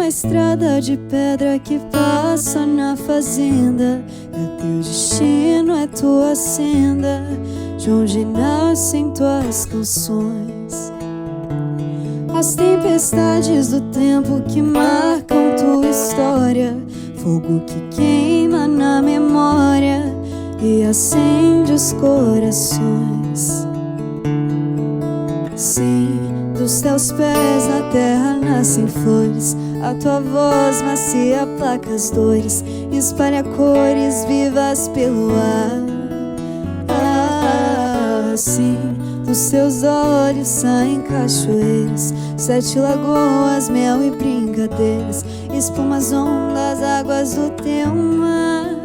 uma estrada de pedra que passa na fazenda. É teu destino, é tua senda, de onde nascem tuas canções. As tempestades do tempo que marcam tua história, fogo que queima na memória e acende os corações. Sim, dos teus pés na terra nascem flores, a tua voz macia aplaca as dores, espalha cores vivas pelo ar. Sim, dos teus olhos saem cachoeiras, 7 lagoas, mel e brincadeiras, espumas, ondas, águas do teu mar.